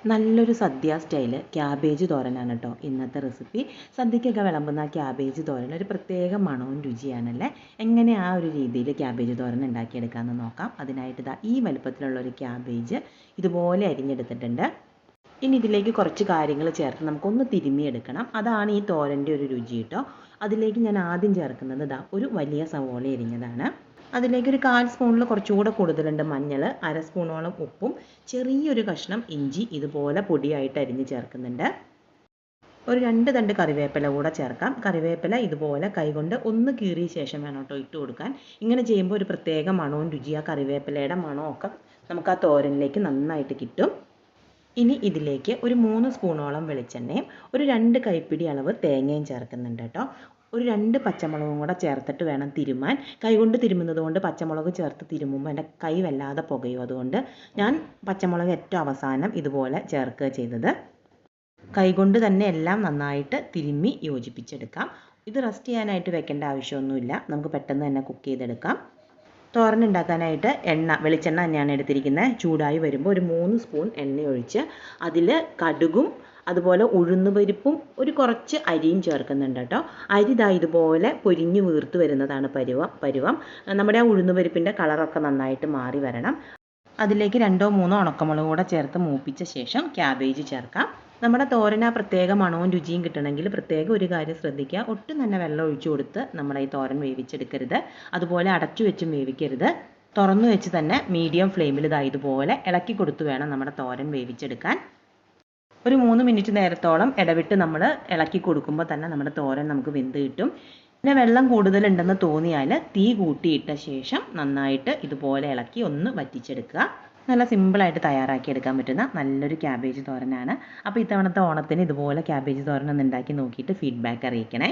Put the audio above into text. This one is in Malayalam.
നല്ലൊരു സദ്യ സ്റ്റൈല് ക്യാബേജ് തോരനാണ് കേട്ടോ ഇന്നത്തെ റെസിപ്പി. സദ്യക്കൊക്കെ വിളമ്പുന്ന ക്യാബേജ് തോരൻ ഒരു പ്രത്യേക മണവും രുചിയാണല്ലേ. എങ്ങനെ ആ ഒരു രീതിയിൽ ക്യാബേജ് തോരൻ ഉണ്ടാക്കിയെടുക്കാമെന്ന് നോക്കാം. അതിനായിട്ട് ഈ വലുപ്പത്തിലുള്ള ഒരു ക്യാബേജ് ഇതുപോലെ അരിഞ്ഞെടുത്തിട്ടുണ്ട്. ഇനി ഇതിലേക്ക് കുറച്ച് കാര്യങ്ങൾ ചേർത്ത് നമുക്കൊന്ന് തിരുമ്മിയെടുക്കണം. അതാണ് ഈ തോരൻ്റെ ഒരു രുചി കേട്ടോ. അതിലേക്ക് ഞാൻ ആദ്യം ചേർക്കുന്നത് ഒരു വലിയ സവോള എരിഞ്ഞതാണ്. അതിലേക്ക് ഒരു 1/4 സ്പൂണിൽ കുറച്ചുകൂടെ കൂടുതലുണ്ട് മഞ്ഞൾ, 1/2 സ്പൂണോളം ഉപ്പും ചെറിയൊരു കഷ്ണം ഇഞ്ചി ഇതുപോലെ പൊടിയായിട്ട് അരിഞ്ഞ് ചേർക്കുന്നുണ്ട്. ഒരു 2 തണ്ട് കറിവേപ്പില കൂടെ ചേർക്കാം. കറിവേപ്പില ഇതുപോലെ കൈകൊണ്ട് ഒന്ന് കീറിയ ശേഷം വേണം കേട്ടോ ഇട്ട് കൊടുക്കാൻ. ഇങ്ങനെ ചെയ്യുമ്പോൾ ഒരു പ്രത്യേക മണവും രുചിയും ആ കറിവേപ്പിലയുടെ മണമൊക്കെ നമുക്ക് ആ തോരനിലേക്ക് നന്നായിട്ട് കിട്ടും. ഇനി ഇതിലേക്ക് ഒരു 3 സ്പൂണോളം വെളിച്ചെണ്ണയും ഒരു 2 കൈപ്പിടി അളവ് തേങ്ങയും ചേർക്കുന്നുണ്ട് കേട്ടോ. ഒരു 2 പച്ചമുളകും കൂടെ ചേർത്തിട്ട് വേണം തിരുമാൻ. കൈകൊണ്ട് തിരുമുന്നത് കൊണ്ട് പച്ചമുളക് ചേർത്ത് തിരുമുമ്പോൾ എൻ്റെ കൈ വല്ലാതെ പുകയും. അതുകൊണ്ട് ഞാൻ പച്ചമുളക് ഏറ്റവും അവസാനം ഇതുപോലെ ചേർക്കുക ചെയ്തത്. കൈകൊണ്ട് തന്നെ എല്ലാം നന്നായിട്ട് തിരുമ്മി യോജിപ്പിച്ചെടുക്കാം. ഇത് റെസ്റ്റ് ചെയ്യാനായിട്ട് വെക്കേണ്ട ആവശ്യമൊന്നുമില്ല. നമുക്ക് പെട്ടെന്ന് തന്നെ കുക്ക് ചെയ്തെടുക്കാം. തോരൻ ഉണ്ടാക്കാനായിട്ട് വെളിച്ചെണ്ണ തന്നെയാണ് എടുത്തിരിക്കുന്നത്. ചൂടായി വരുമ്പോൾ ഒരു 3 സ്പൂൺ എണ്ണ ഒഴിച്ച് അതിൽ കടുകും അതുപോലെ ഉഴുന്നുപരിപ്പും ഒരു കുറച്ച് അരിയും ചേർക്കുന്നുണ്ട് കേട്ടോ. അരി ഇതുപോലെ പൊരിഞ്ഞ് വീർത്ത് വരുന്നതാണ് പരുവം. നമ്മുടെ ആ ഉഴുന്നുപരിപ്പിൻ്റെ കളറൊക്കെ നന്നായിട്ട് മാറി വരണം. അതിലേക്ക് 2-3 ഉണക്കമുളക് കൂടെ ചേർത്ത് മൂപ്പിച്ച ശേഷം ക്യാബേജ് ചേർക്കാം. നമ്മുടെ തോരന് ആ പ്രത്യേക മണവും രുചിയും കിട്ടണമെങ്കിൽ പ്രത്യേകം ഒരു കാര്യം ശ്രദ്ധിക്കുക. ഒട്ടും തന്നെ വെള്ളം ഒഴിച്ചു കൊടുത്ത് നമ്മുടെ ഈ തോരൻ വേവിച്ചെടുക്കരുത്. അതുപോലെ അടച്ചു വെച്ചും വേവിക്കരുത്. തുറന്നു വെച്ച് തന്നെ മീഡിയം ഫ്ലെയിമിൽ ഇതുപോലെ ഇളക്കി കൊടുത്തു വേണം നമ്മുടെ തോരൻ വേവിച്ചെടുക്കാൻ. ഒരു 3 മിനിറ്റ് നേരത്തോളം ഇടവിട്ട് നമ്മൾ ഇളക്കി കൊടുക്കുമ്പോൾ തന്നെ നമ്മുടെ തോരൻ നമുക്ക് വെന്ത് കിട്ടും. പിന്നെ വെള്ളം കൂടുതലുണ്ടെന്ന് തോന്നിയാൽ തീ കൂട്ടിയിട്ട ശേഷം നന്നായിട്ട് ഇതുപോലെ ഇളക്കി ഒന്ന് വറ്റിച്ചെടുക്കുക. നല്ല സിമ്പിളായിട്ട് തയ്യാറാക്കിയെടുക്കാൻ പറ്റുന്ന നല്ലൊരു ക്യാബേജ് തോരനാണ്. അപ്പോൾ ഇത്തവണത്തെ ഓണത്തിന് ഇതുപോലെ ക്യാബേജ് തോരൻ ഒന്ന് ഉണ്ടാക്കി നോക്കിയിട്ട് ഫീഡ്ബാക്ക് അറിയിക്കണേ.